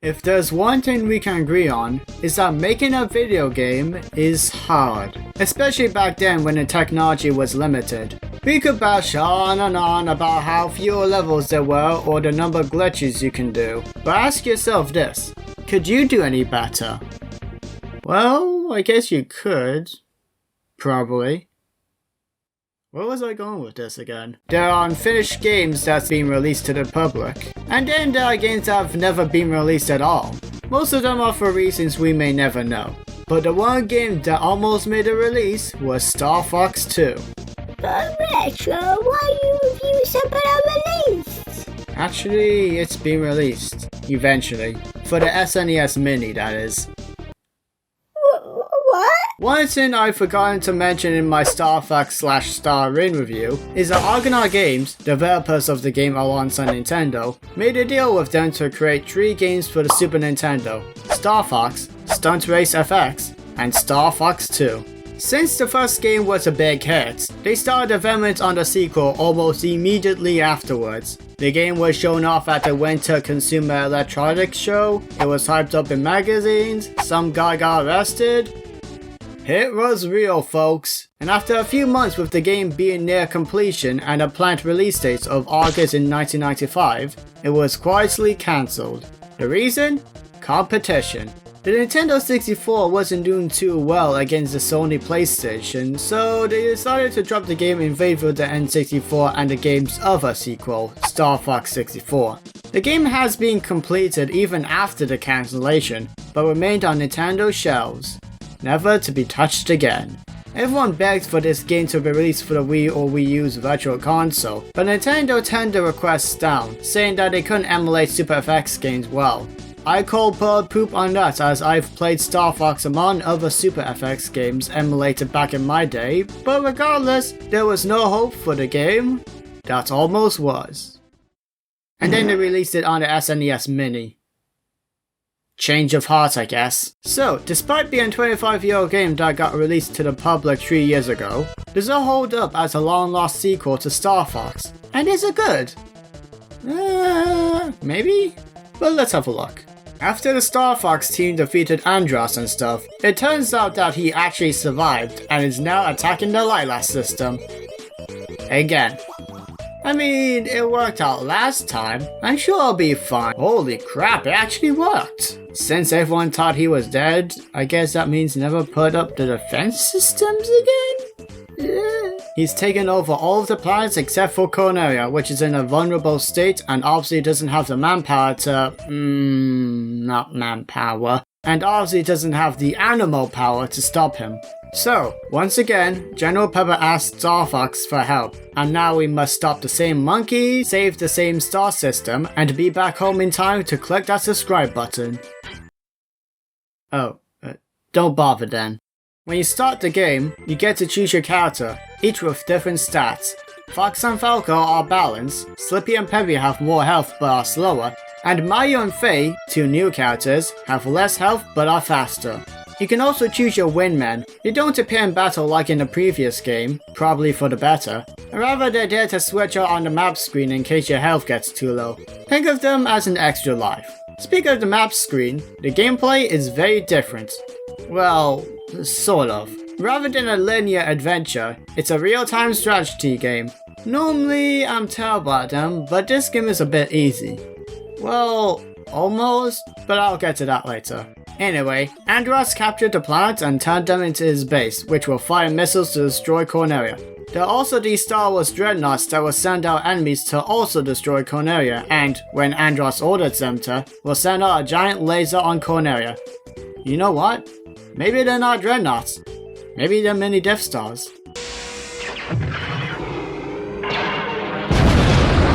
If there's one thing we can agree on, is that making a video game is hard. Especially back then when the technology was limited. We could bash on and on about how few levels there were or the number of glitches you can do. But ask yourself this, could you do any better? Well, I guess you could. Probably. Where was I going with this again? There are unfinished games that's been released to the public. And then there are games that have never been released at all. Most of them are for reasons we may never know. But the one game that almost made a release was Star Fox 2. But Retro, why you review something unreleased? Actually, it's been released. Eventually. For the SNES Mini, that is. What? One thing I've forgotten to mention in my Star Fox/Star Rain review is that Argonaut Games, developers of the game alongside Nintendo, made a deal with them to create 3 games for the Super Nintendo: Star Fox, Stunt Race FX, and Star Fox 2. Since the first game was a big hit, they started development on the sequel almost immediately afterwards. The game was shown off at the Winter Consumer Electronics Show, it was hyped up in magazines, some guy got arrested. It was real, folks. And after a few months with the game being near completion and a planned release date of August in 1995, it was quietly cancelled. The reason? Competition. The Nintendo 64 wasn't doing too well against the Sony PlayStation, so they decided to drop the game in favor of the N64 and the game's other sequel, Star Fox 64. The game has been completed even after the cancellation, but remained on Nintendo shelves, never to be touched again. Everyone begged for this game to be released for the Wii or Wii U's Virtual Console, but Nintendo turned the requests down, saying that they couldn't emulate Super FX games well. I call bird poop on that, as I've played Star Fox among other Super FX games emulated back in my day, but regardless, there was no hope for the game. That almost was. And then they released it on the SNES Mini. Change of heart, I guess. So, despite being a 25-year-old game that got released to the public 3 years ago, does it hold up as a long-lost sequel to Star Fox? And is it good? Maybe? Well, let's have a look. After the Star Fox team defeated Andross and stuff, it turns out that he actually survived and is now attacking the Lilac system. Again. I mean, it worked out last time. I'm sure I'll be fine. Holy crap, it actually worked! Since everyone thought he was dead, I guess that means never put up the defense systems again? He's taken over all of the planets except for Cornelia, which is in a vulnerable state and obviously doesn't have the manpower to... not manpower. And obviously doesn't have the animal power to stop him. So, once again, General Pepper asked Star Fox for help, and now we must stop the same monkey, save the same star system, and be back home in time to click that subscribe button. Oh, don't bother then. When you start the game, you get to choose your character, each with different stats. Fox and Falco are balanced, Slippy and Peppy have more health but are slower, and Mario and Faye, 2 new characters, have less health but are faster. You can also choose your wingmen. They don't appear in battle like in the previous game, probably for the better. Rather, they're there to switch out on the map screen in case your health gets too low. Think of them as an extra life. Speaking of the map screen, the gameplay is very different. Well, sort of. Rather than a linear adventure, it's a real-time strategy game. Normally, I'm terrible at them, but this game is a bit easy. Well, almost, but I'll get to that later. Anyway, Andross captured the planets and turned them into his base, which will fire missiles to destroy Cornelia. There are also these Star Wars dreadnoughts that will send out enemies to also destroy Cornelia, and, when Andross orders them to, will send out a giant laser on Cornelia. You know what? Maybe they're not dreadnoughts. Maybe they're mini Death Stars.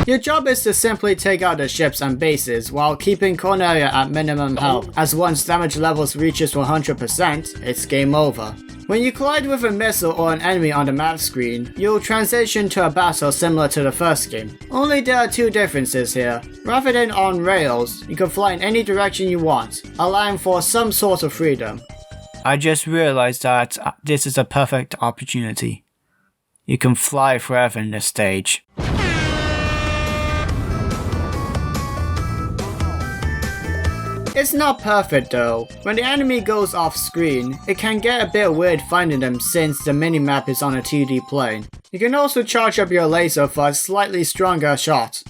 Your job is to simply take out the ships and bases while keeping Cornelia at minimum health, as once damage levels reaches 100%, it's game over. When you collide with a missile or an enemy on the map screen, you'll transition to a battle similar to the first game. Only there are 2 differences here. Rather than on rails, you can fly in any direction you want, allowing for some sort of freedom. I just realized that this is a perfect opportunity. You can fly forever in this stage. It's not perfect though. When the enemy goes off screen, it can get a bit weird finding them since the minimap is on a 2D plane. You can also charge up your laser for a slightly stronger shot.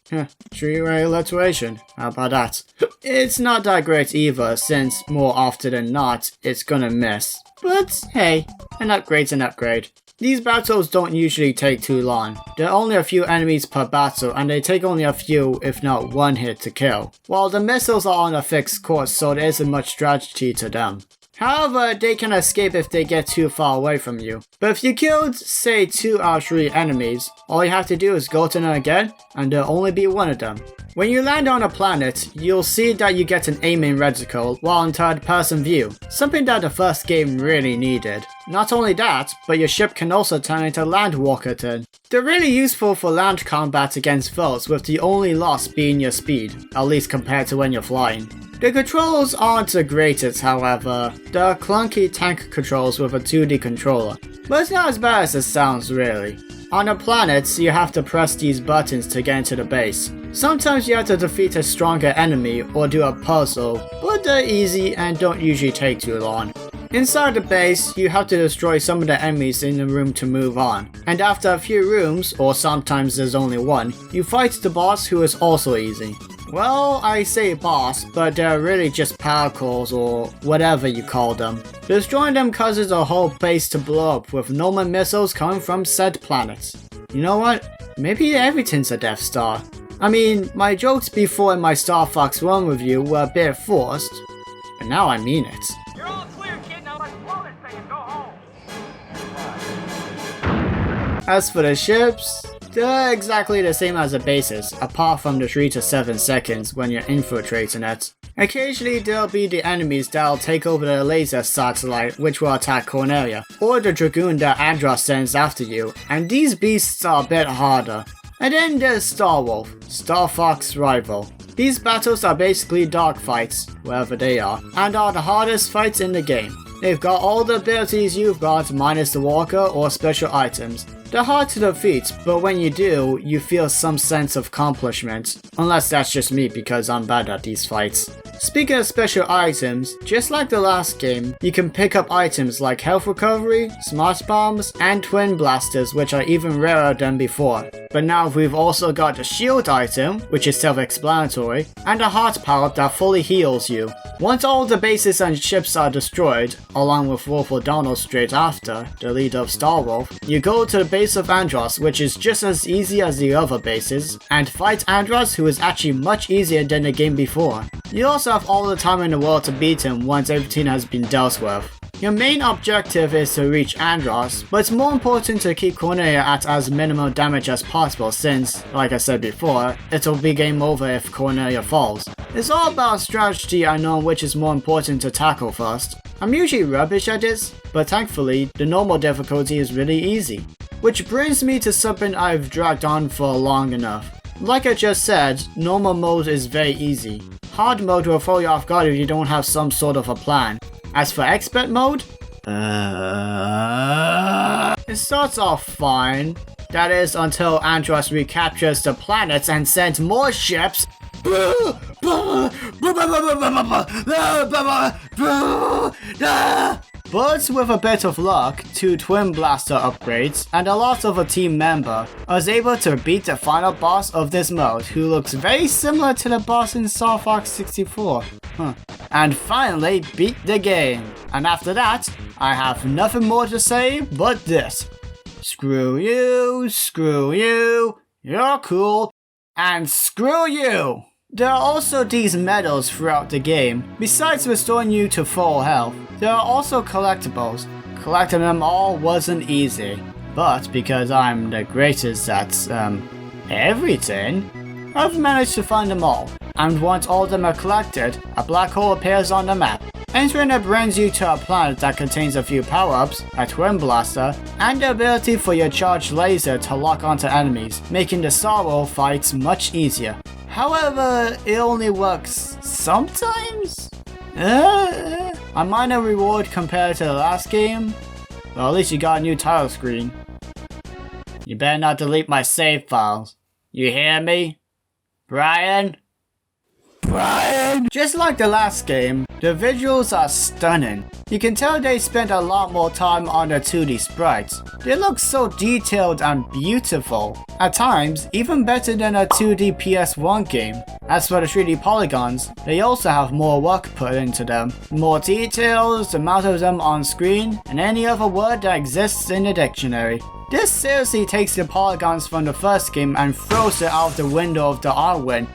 3-way alliteration, how about that? It's not that great either, since more often than not, it's gonna miss. But hey, an upgrade's an upgrade. These battles don't usually take too long. There are only a few enemies per battle and they take only a few, if not one hit to kill. While the missiles are on a fixed course, so there isn't much strategy to them. However, they can escape if they get too far away from you. But if you killed, say 2 out of 3 enemies, all you have to do is go to them again, and there'll only be one of them. When you land on a planet, you'll see that you get an aiming reticle while in third-person view, something that the first game really needed. Not only that, but your ship can also turn into Land Walkerton. They're really useful for land combat against foes, with the only loss being your speed, at least compared to when you're flying. The controls aren't the greatest, however. There are clunky tank controls with a 2D controller, but it's not as bad as it sounds really. On the planets, you have to press these buttons to get into the base. Sometimes you have to defeat a stronger enemy or do a puzzle, but they're easy and don't usually take too long. Inside the base, you have to destroy some of the enemies in the room to move on, and after a few rooms, or sometimes there's only one, you fight the boss, who is also easy. Well, I say boss, but they're really just power cores or whatever you call them. Destroying them causes a whole base to blow up with normal missiles coming from said planets. You know what? Maybe everything's a Death Star. I mean, my jokes before in my Star Fox 1 review were a bit forced, but now I mean it. You're all clear, kid. Now let's blow this thing and go home. As for the ships, they're exactly the same as the bases, apart from the 3 to 7 seconds when you're infiltrating it. Occasionally there'll be the enemies that'll take over the laser satellite which will attack Cornelia, or the Dragoon that Andros sends after you, and these beasts are a bit harder. And then there's Star Wolf, Star Fox rival. These battles are basically dogfights, wherever they are, and are the hardest fights in the game. They've got all the abilities you've got minus the walker or special items. They're hard to defeat, but when you do, you feel some sense of accomplishment. Unless that's just me because I'm bad at these fights. Speaking of special items, just like the last game, you can pick up items like health recovery, smart bombs, and twin blasters, which are even rarer than before. But now we've also got the shield item, which is self-explanatory, and a heart power that fully heals you. Once all the bases and ships are destroyed, along with Wolf O'Donnell straight after, the leader of Star Wolf, you go to the base of Andros, which is just as easy as the other bases, and fight Andros, who is actually much easier than the game before. You also have all the time in the world to beat him once everything has been dealt with. Your main objective is to reach Andros, but it's more important to keep Cornelia at as minimal damage as possible since, like I said before, it'll be game over if Cornelia falls. It's all about strategy and knowing which is more important to tackle first. I'm usually rubbish at this, but thankfully, the normal difficulty is really easy. Which brings me to something I've dragged on for long enough. Like I just said, normal mode is very easy. Hard mode will throw you off guard if you don't have some sort of a plan. As for expert mode, it starts off fine. That is until Andros recaptures the planets and sends more ships. But with a bit of luck, 2 twin blaster upgrades, and a lot of a team member, I was able to beat the final boss of this mode, who looks very similar to the boss in Star Fox 64. And finally beat the game. And after that, I have nothing more to say but this. Screw you, you're cool, and screw you! There are also these medals throughout the game. Besides restoring you to full health, there are also collectibles. Collecting them all wasn't easy, but because I'm the greatest at, everything, I've managed to find them all. And once all of them are collected, a black hole appears on the map. Entering it brings you to a planet that contains a few power-ups, a twin blaster, and the ability for your charged laser to lock onto enemies, making the Star Wolf fights much easier. However, it only works sometimes? A minor reward compared to the last game? Well, at least you got a new title screen. You better not delete my save files. You hear me? Brian? Brian! Just like the last game, the visuals are stunning. You can tell they spent a lot more time on the 2D sprites. They look so detailed and beautiful. At times, even better than a 2D PS1 game. As for the 3D polygons, they also have more work put into them. More details, the amount of them on screen, and any other word that exists in the dictionary. This seriously takes the polygons from the first game and throws it out the window of the Arwen.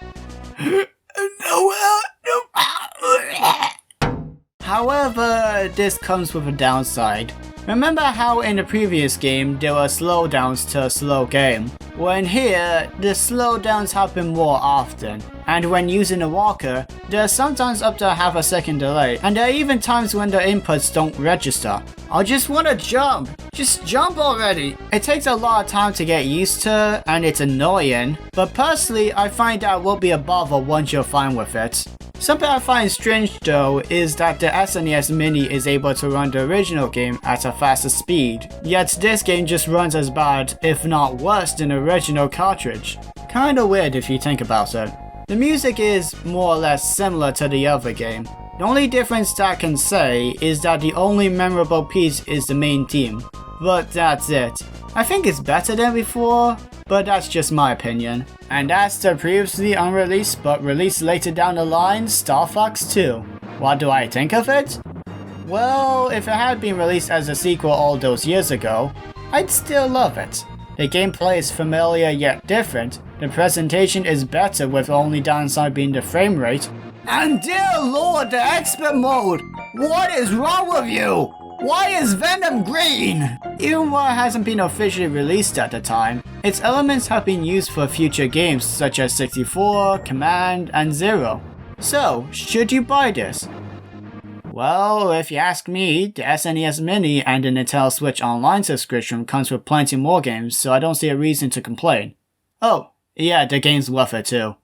However, this comes with a downside. Remember how in the previous game there were slowdowns to a slow game? Well, in here, the slowdowns happen more often. And when using the walker, there's sometimes up to half a second delay, and there are even times when the inputs don't register. I just wanna jump! Just jump already! It takes a lot of time to get used to, and it's annoying, but personally I find that it won't be a bother once you're fine with it. Something I find strange though is that the SNES Mini is able to run the original game at a faster speed, yet this game just runs as bad, if not worse than the original cartridge. Kinda weird if you think about it. The music is more or less similar to the other game. The only difference that I can say is that the only memorable piece is the main theme, but that's it. I think it's better than before, but that's just my opinion. And that's the previously unreleased but released later down the line Star Fox 2. What do I think of it? Well, if it had been released as a sequel all those years ago, I'd still love it. The gameplay is familiar yet different, the presentation is better with the only downside being the frame rate. And dear lord, the expert mode! What is wrong with you? Why is Venom green? Even while it hasn't been officially released at the time, its elements have been used for future games such as 64, Command, and Zero. So, should you buy this? Well, if you ask me, the SNES Mini and the Nintendo Switch Online subscription comes with plenty more games, so I don't see a reason to complain. Oh, yeah, the game's worth it too.